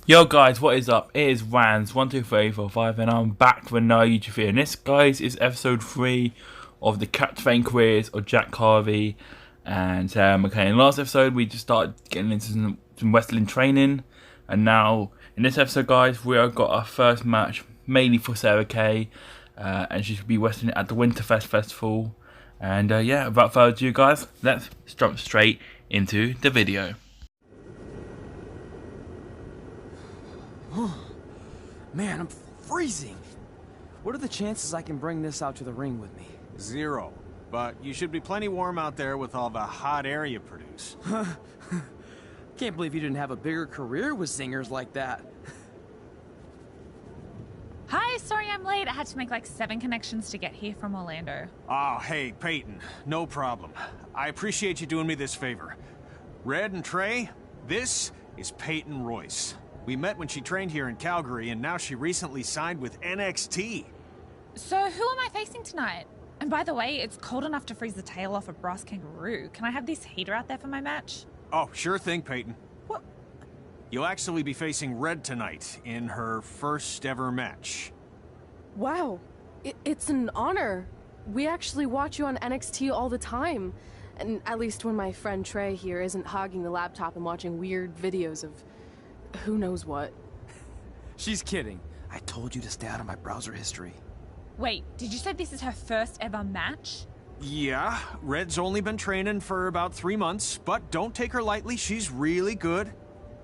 Yo guys, what is up? It is Rans12345 and I'm back with another YouTube video. And this, guys, is episode 3 of the captivating careers of Jack Harvey and McKay. In the last episode, we just started getting into some wrestling training, and now in this episode, guys, we have got our first match mainly for Sarah Kay, and she should be wrestling at the Winterfest Festival. And yeah, without further ado, guys, let's jump straight into the video. Man, I'm freezing. What are the chances I can bring this out to the ring with me? 0. But you should be plenty warm out there with all the hot air you produce. Can't believe you didn't have a bigger career with singers like that. Hi, sorry I'm late. I had to make like 7 connections to get here from Orlando. Oh, hey, Peyton. No problem. I appreciate you doing me this favor. Red and Trey, this is Peyton Royce. We met when she trained here in Calgary, and now she recently signed with NXT. So who am I facing tonight? And by the way, it's cold enough to freeze the tail off a brass kangaroo. Can I have this heater out there for my match? Oh, sure thing, Peyton. What? You'll actually be facing Red tonight in her first ever match. Wow, it's an honor. We actually watch you on NXT all the time. And at least when my friend Trey here isn't hogging the laptop and watching weird videos of who knows what. She's kidding. I told you to stay out of my browser history. Wait, did you say this is her first ever match? Yeah, Red's only been training for about 3 months, but don't take her lightly, she's really good.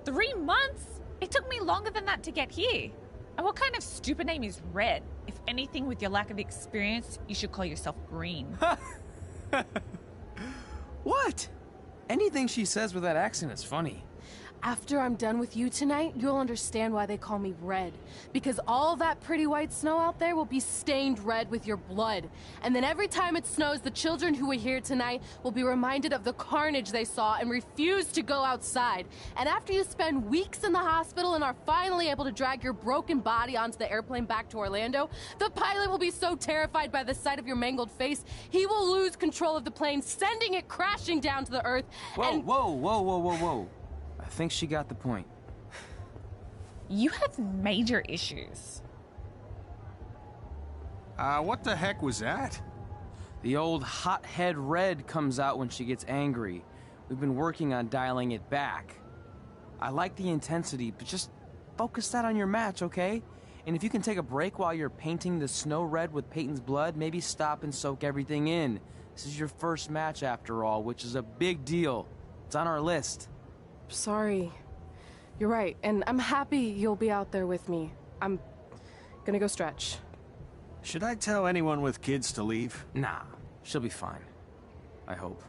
3 months? It took me longer than that to get here. And what kind of stupid name is Red? If anything, with your lack of experience, you should call yourself Green. What? Anything she says with that accent is funny. After I'm done with you tonight, you'll understand why they call me Red. Because all that pretty white snow out there will be stained red with your blood. And then every time it snows, the children who are here tonight will be reminded of the carnage they saw and refuse to go outside. And after you spend weeks in the hospital and are finally able to drag your broken body onto the airplane back to Orlando, the pilot will be so terrified by the sight of your mangled face, he will lose control of the plane, sending it crashing down to the earth. Whoa. I think she got the point. You have major issues. What the heck was that? The old hothead Red comes out when she gets angry. We've been working on dialing it back. I like the intensity, but just focus that on your match, okay? And if you can take a break while you're painting the snow red with Peyton's blood, maybe stop and soak everything in. This is your first match after all, which is a big deal. It's on our list. Sorry. You're right, and I'm happy you'll be out there with me. I'm gonna go stretch. Should I tell anyone with kids to leave? Nah, she'll be fine. I hope.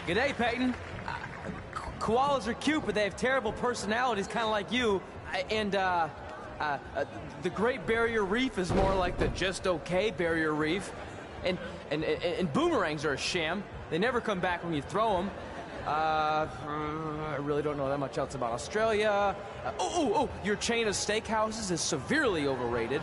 G'day, Peyton. Koalas are cute, but they have terrible personalities, kind of like you. The Great Barrier Reef is more like the just okay Barrier Reef. And boomerangs are a sham. They never come back when you throw them. I really don't know that much else about Australia. Your chain of steakhouses is severely overrated.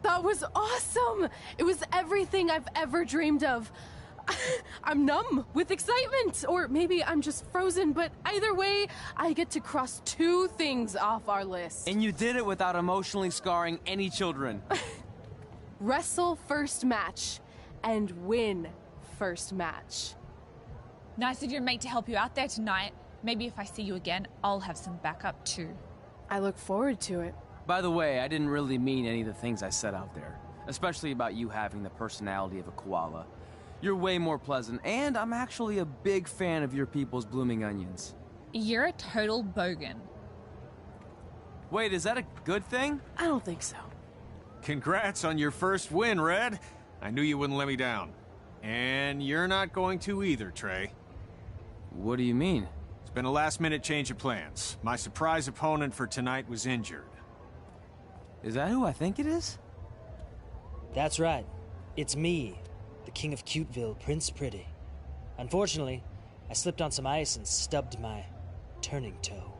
That was awesome! It was everything I've ever dreamed of. I'm numb with excitement, or maybe I'm just frozen, but either way, I get to cross 2 things off our list. And you did it without emotionally scarring any children. Wrestle first match, and win first match. Nice of your mate to help you out there tonight. Maybe if I see you again, I'll have some backup too. I look forward to it. By the way, I didn't really mean any of the things I said out there. Especially about you having the personality of a koala. You're way more pleasant, and I'm actually a big fan of your people's blooming onions. You're a total bogan. Wait, is that a good thing? I don't think so. Congrats on your first win, Red. I knew you wouldn't let me down. And you're not going to either, Trey. What do you mean? It's been a last-minute change of plans. My surprise opponent for tonight was injured. Is that who I think it is? That's right. It's me, the King of Cuteville, Prince Pretty. Unfortunately, I slipped on some ice and stubbed my turning toe.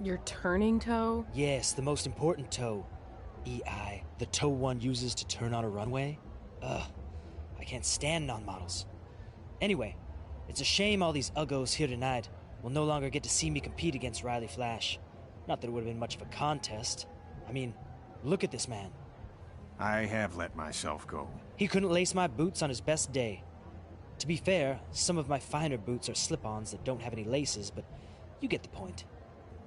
Your turning toe? Yes, the most important toe. EI, the toe one uses to turn on a runway. Ugh, I can't stand non-models. Anyway, it's a shame all these uggos here tonight will no longer get to see me compete against Riley Flash. Not that it would have been much of a contest. I mean, look at this man. I have let myself go. He couldn't lace my boots on his best day. To be fair, some of my finer boots are slip-ons that don't have any laces, but you get the point.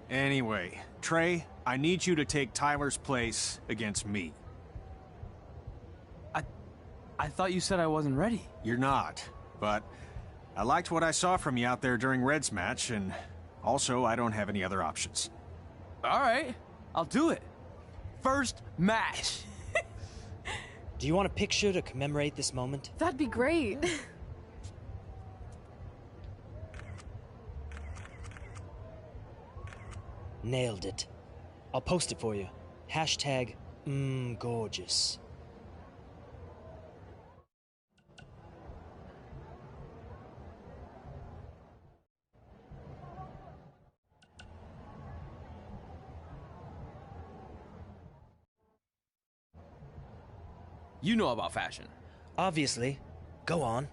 Anyway, Trey, I need you to take Tyler's place against me. I thought you said I wasn't ready. You're not, but I liked what I saw from you out there during Red's match, and also I don't have any other options. All right, I'll do it. First match. Do you want a picture to commemorate this moment? That'd be great. Nailed it. I'll post it for you. Hashtag gorgeous. You know about fashion. Obviously. Go on.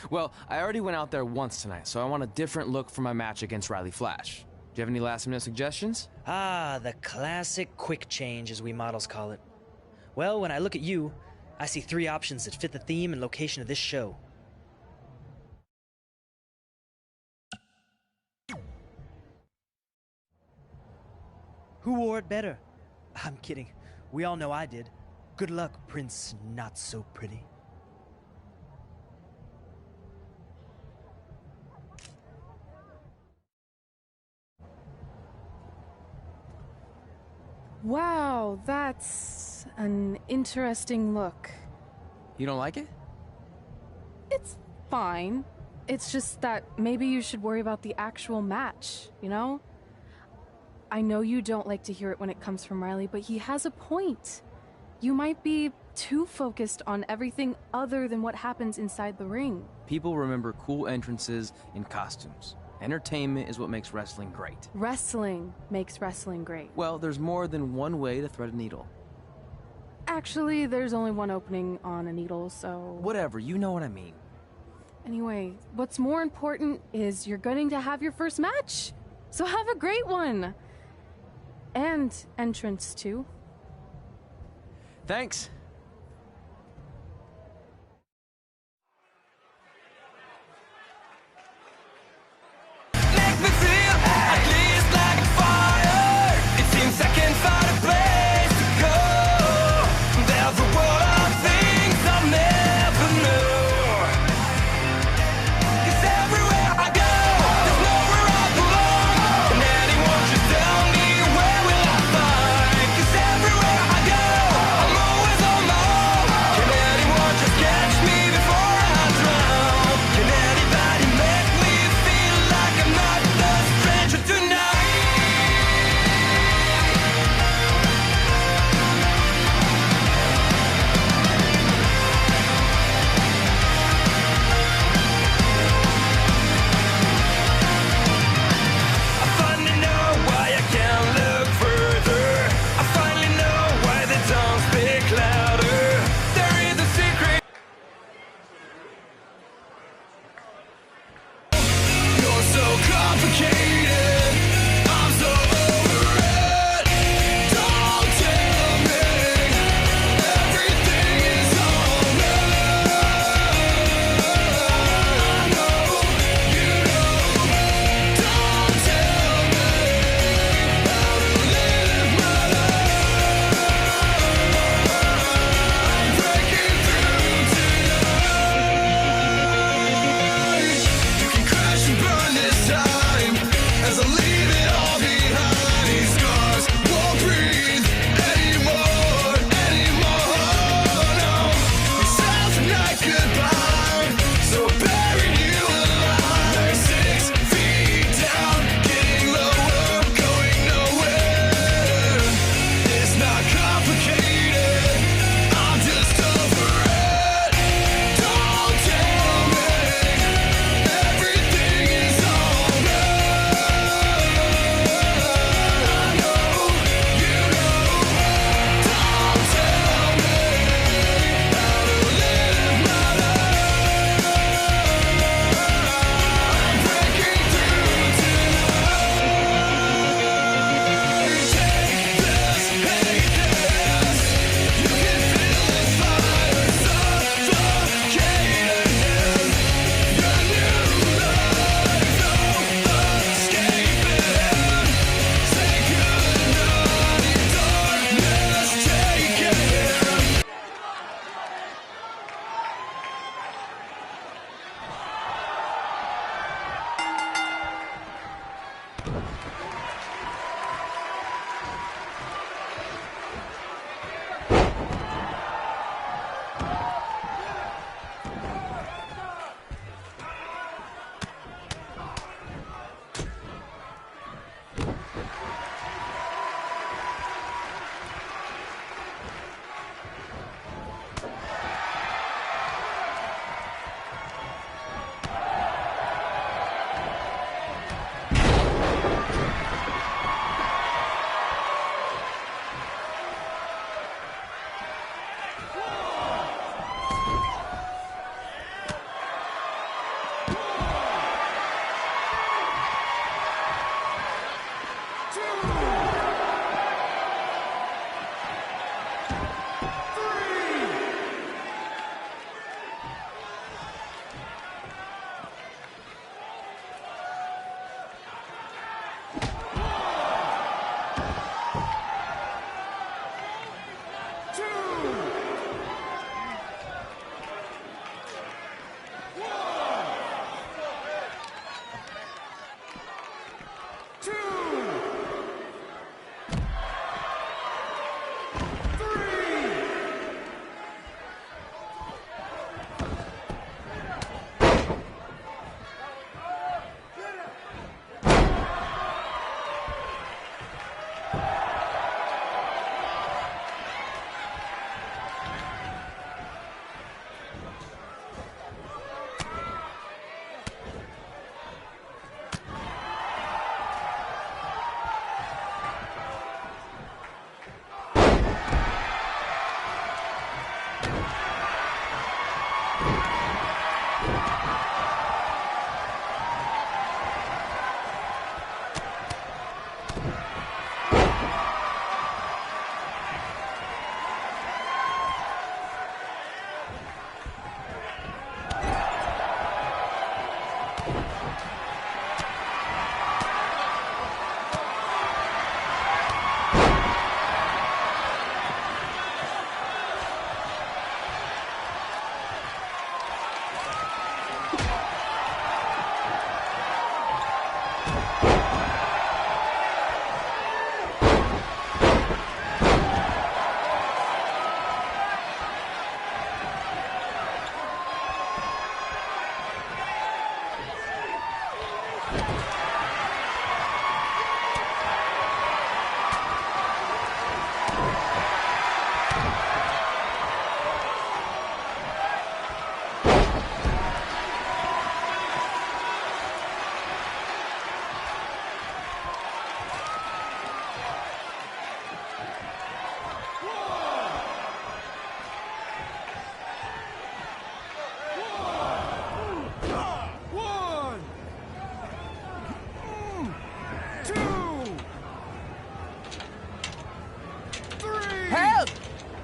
Well, I already went out there once tonight, so I want a different look for my match against Riley Flash. Do you have any last-minute suggestions? Ah, the classic quick change, as we models call it. Well, when I look at you, I see 3 options that fit the theme and location of this show. Who wore it better? I'm kidding. We all know I did. Good luck, Prince Not So Pretty. Wow, that's an interesting look. You don't like it? It's fine. It's just that maybe you should worry about the actual match, you know? I know you don't like to hear it when it comes from Riley, but he has a point. You might be too focused on everything other than what happens inside the ring. People remember cool entrances and costumes. Entertainment is what makes wrestling great. Wrestling makes wrestling great. Well, there's more than one way to thread a needle. Actually, there's only one opening on a needle, so... Whatever, you know what I mean. Anyway, what's more important is you're going to have your first match. So have a great one. And entrance, too. Thanks. Make me feel at least like a fire. It seems I can't find a place to go. There's a world of things I'll never know. 'Cause everywhere I go, there's nowhere I belong. And anyone should tell me where will I find. 'Cause everywhere I go, I'm always on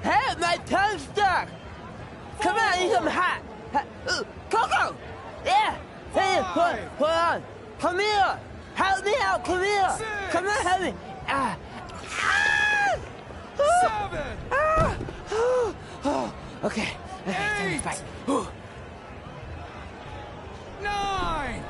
Hey, my tongue's stuck! Come on, I need some hot! Coco! Yeah! Hey, hold on! Come here! Help me out, come here! 6, Come on, help me! 7, Okay. Okay, 8, back. 9.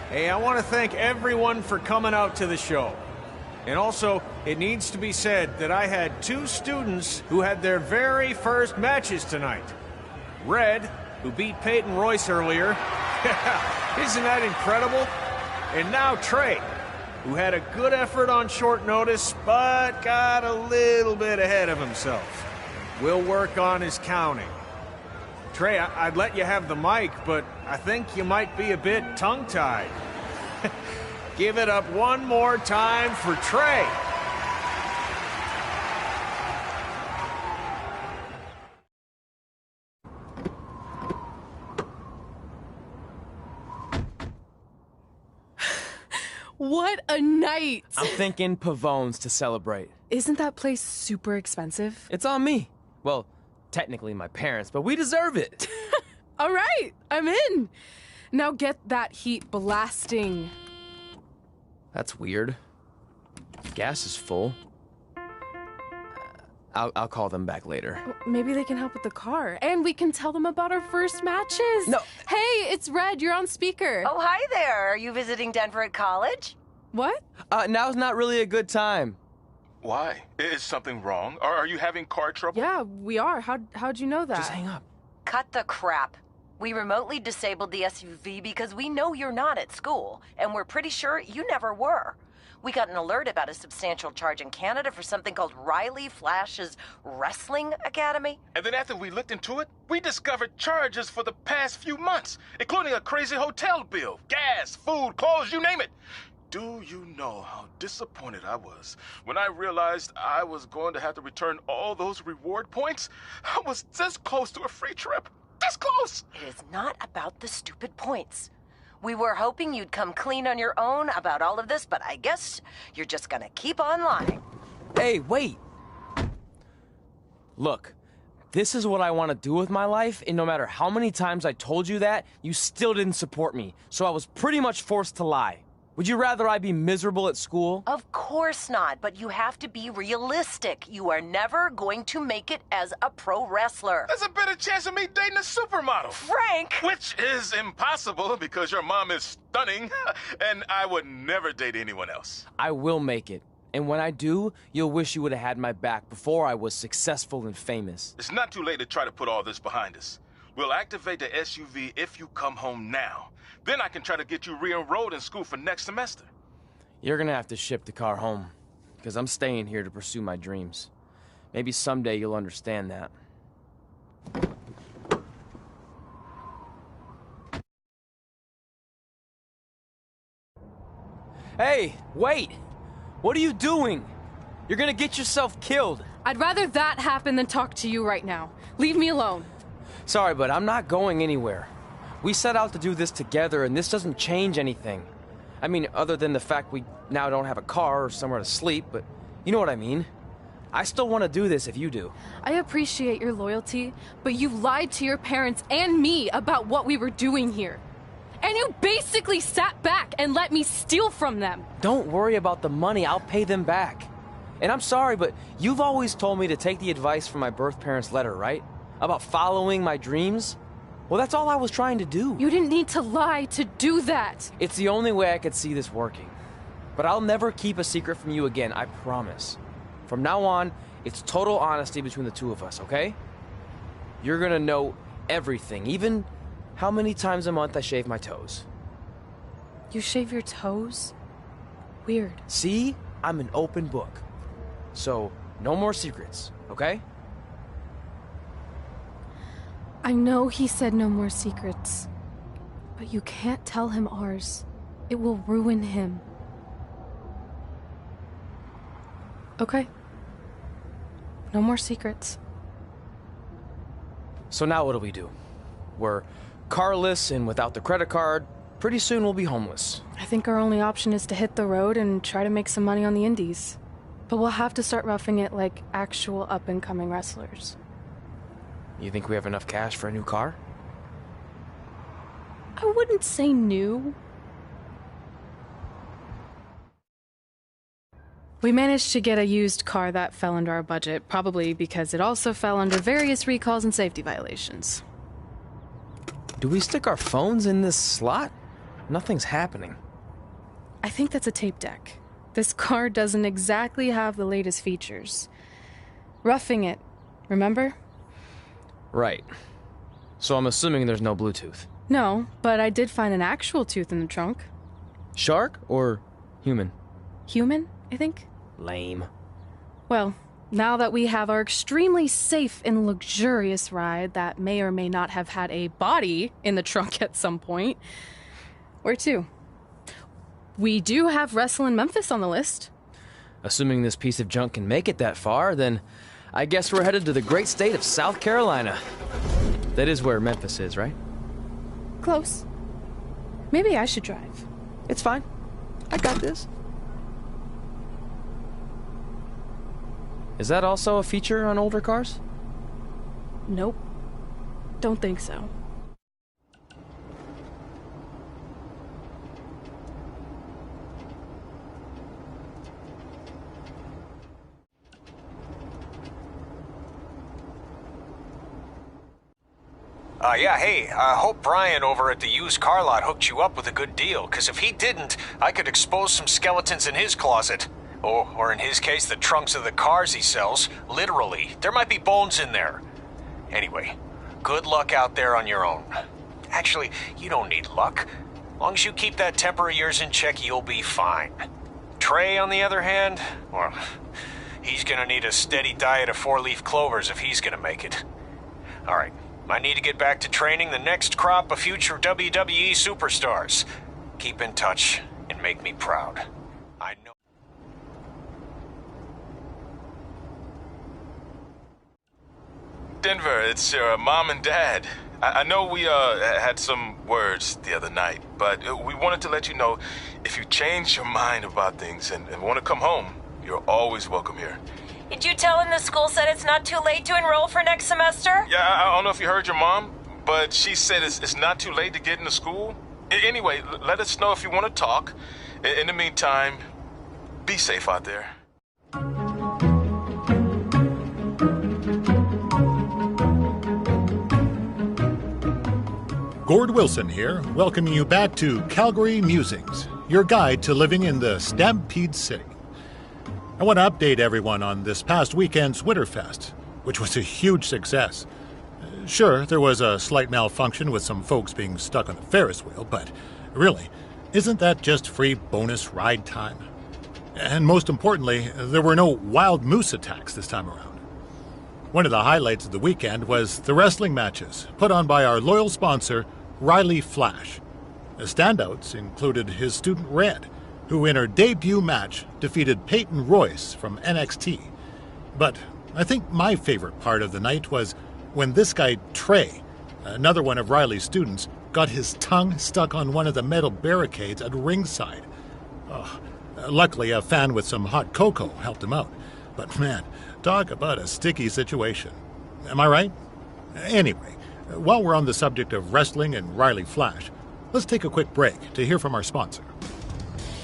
Hey, I want to thank everyone for coming out to the show. And also, it needs to be said that I had 2 students who had their very first matches tonight. Red, who beat Peyton Royce earlier. Isn't that incredible? And now Trey, who had a good effort on short notice, but got a little bit ahead of himself. We'll work on his counting. Trey, I'd let you have the mic, but I think you might be a bit tongue-tied. Give it up one more time for Trey. What a night! I'm thinking Pavone's to celebrate. Isn't that place super expensive? It's on me. Well, technically my parents, but we deserve it. All right, I'm in. Now get that heat blasting. That's weird. Gas is full. I'll call them back later. Maybe they can help with the car. And we can tell them about our first matches. No. Hey, it's Red. You're on speaker. Oh, hi there. Are you visiting Denver at college? What? Now's not really a good time. Why? Is something wrong? Or are you having car trouble? Yeah, we are. How'd you know that? Just hang up. Cut the crap. We remotely disabled the SUV because we know you're not at school, and we're pretty sure you never were. We got an alert about a substantial charge in Canada for something called Riley Flash's Wrestling Academy. And then after we looked into it, we discovered charges for the past few months, including a crazy hotel bill, gas, food, clothes, you name it. Do you know how disappointed I was when I realized I was going to have to return all those reward points? I was this close to a free trip. This close! It is not about the stupid points. We were hoping you'd come clean on your own about all of this, but I guess you're just gonna keep on lying. Hey, wait! Look, this is what I want to do with my life, and no matter how many times I told you that, you still didn't support me, so I was pretty much forced to lie. Would you rather I be miserable at school? Of course not, but you have to be realistic. You are never going to make it as a pro wrestler. There's a better chance of me dating a supermodel. Frank! Which is impossible because your mom is stunning, and I would never date anyone else. I will make it. And when I do, you'll wish you would have had my back before I was successful and famous. It's not too late to try to put all this behind us. We'll activate the SUV if you come home now. Then I can try to get you re-enrolled in school for next semester. You're gonna have to ship the car home, because I'm staying here to pursue my dreams. Maybe someday you'll understand that. Hey, wait! What are you doing? You're gonna get yourself killed. I'd rather that happen than talk to you right now. Leave me alone. Sorry, but I'm not going anywhere. We set out to do this together, and this doesn't change anything. I mean, other than the fact we now don't have a car or somewhere to sleep, but you know what I mean. I still want to do this if you do. I appreciate your loyalty, but you lied to your parents and me about what we were doing here. And you basically sat back and let me steal from them. Don't worry about the money, I'll pay them back. And I'm sorry, but you've always told me to take the advice from my birth parents' letter, right? About following my dreams? Well, that's all I was trying to do. You didn't need to lie to do that. It's the only way I could see this working. But I'll never keep a secret from you again, I promise. From now on, it's total honesty between the two of us, okay? You're gonna know everything, even how many times a month I shave my toes. You shave your toes? Weird. See? I'm an open book. So, no more secrets, okay? I know he said no more secrets, but you can't tell him ours. It will ruin him. Okay. No more secrets. So now what do? We're carless and without the credit card. Pretty soon we'll be homeless. I think our only option is to hit the road and try to make some money on the indies. But we'll have to start roughing it like actual up-and-coming wrestlers. You think we have enough cash for a new car? I wouldn't say new. We managed to get a used car that fell under our budget, probably because it also fell under various recalls and safety violations. Do we stick our phones in this slot? Nothing's happening. I think that's a tape deck. This car doesn't exactly have the latest features. Roughing it, remember? Right. So I'm assuming there's no Bluetooth. No, but I did find an actual tooth in the trunk. Shark or human? Human, I think. Lame. Well, now that we have our extremely safe and luxurious ride that may or may not have had a body in the trunk at some point, where to? We do have Wrestle in Memphis on the list. Assuming this piece of junk can make it that far, then I guess we're headed to the great state of South Carolina. That is where Memphis is, right? Close. Maybe I should drive. It's fine. I got this. Is that also a feature on older cars? Nope. Don't think so. Yeah, hey, I hope Brian over at the used car lot hooked you up with a good deal, because if he didn't, I could expose some skeletons in his closet. Or in his case, the trunks of the cars he sells. Literally. There might be bones in there. Anyway, good luck out there on your own. Actually, you don't need luck. As long as you keep that temper of yours in check, you'll be fine. Trey, on the other hand, well, he's gonna need a steady diet of 4-leaf clovers if he's gonna make it. Alright. I need to get back to training the next crop of future WWE superstars. Keep in touch and make me proud. I know. Denver, it's your mom and dad. I know we had some words the other night, but we wanted to let you know if you change your mind about things and want to come home, you're always welcome here. Did you tell him the school said it's not too late to enroll for next semester? Yeah, I don't know if you heard your mom, but she said it's not too late to get into school. Anyway, let us know if you want to talk. In the meantime, be safe out there. Gord Wilson here, welcoming you back to Calgary Musings, your guide to living in the Stampede City. I want to update everyone on this past weekend's Winterfest, which was a huge success. Sure, there was a slight malfunction with some folks being stuck on the Ferris wheel, but really, isn't that just free bonus ride time? And most importantly, there were no wild moose attacks this time around. One of the highlights of the weekend was the wrestling matches put on by our loyal sponsor, Riley Flash. The standouts included his student Red, who in her debut match defeated Peyton Royce from NXT. But I think my favorite part of the night was when this guy, Trey, another one of Riley's students, got his tongue stuck on one of the metal barricades at ringside. Oh, luckily, a fan with some hot cocoa helped him out. But man, talk about a sticky situation. Am I right? Anyway, while we're on the subject of wrestling and Riley Flash, let's take a quick break to hear from our sponsor.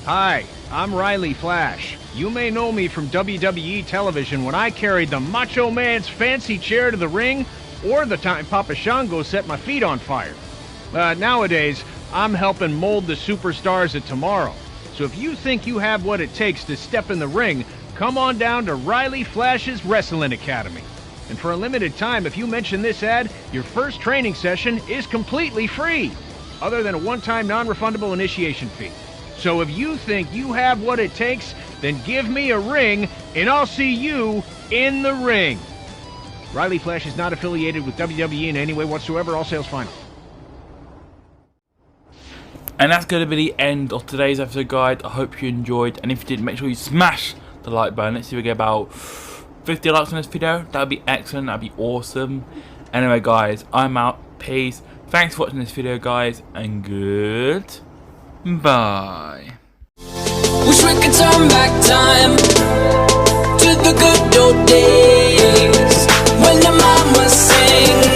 Hi, I'm Riley Flash. You may know me from WWE television when I carried the Macho Man's fancy chair to the ring, or the time Papa Shango set my feet on fire. Nowadays, I'm helping mold the superstars of tomorrow. So if you think you have what it takes to step in the ring, come on down to Riley Flash's Wrestling Academy. And for a limited time, if you mention this ad, your first training session is completely free, other than a one-time non-refundable initiation fee. So if you think you have what it takes, then give me a ring, and I'll see you in the ring. Riley Flash is not affiliated with WWE in any way whatsoever. All sales final. And that's going to be the end of today's episode, guys. I hope you enjoyed, and if you did, make sure you smash the like button. Let's see if we get about 50 likes on this video. That would be excellent. That would be awesome. Anyway, guys, I'm out. Peace. Thanks for watching this video, guys, and good bye. Wish we could turn back time to the good old days when the mama sang.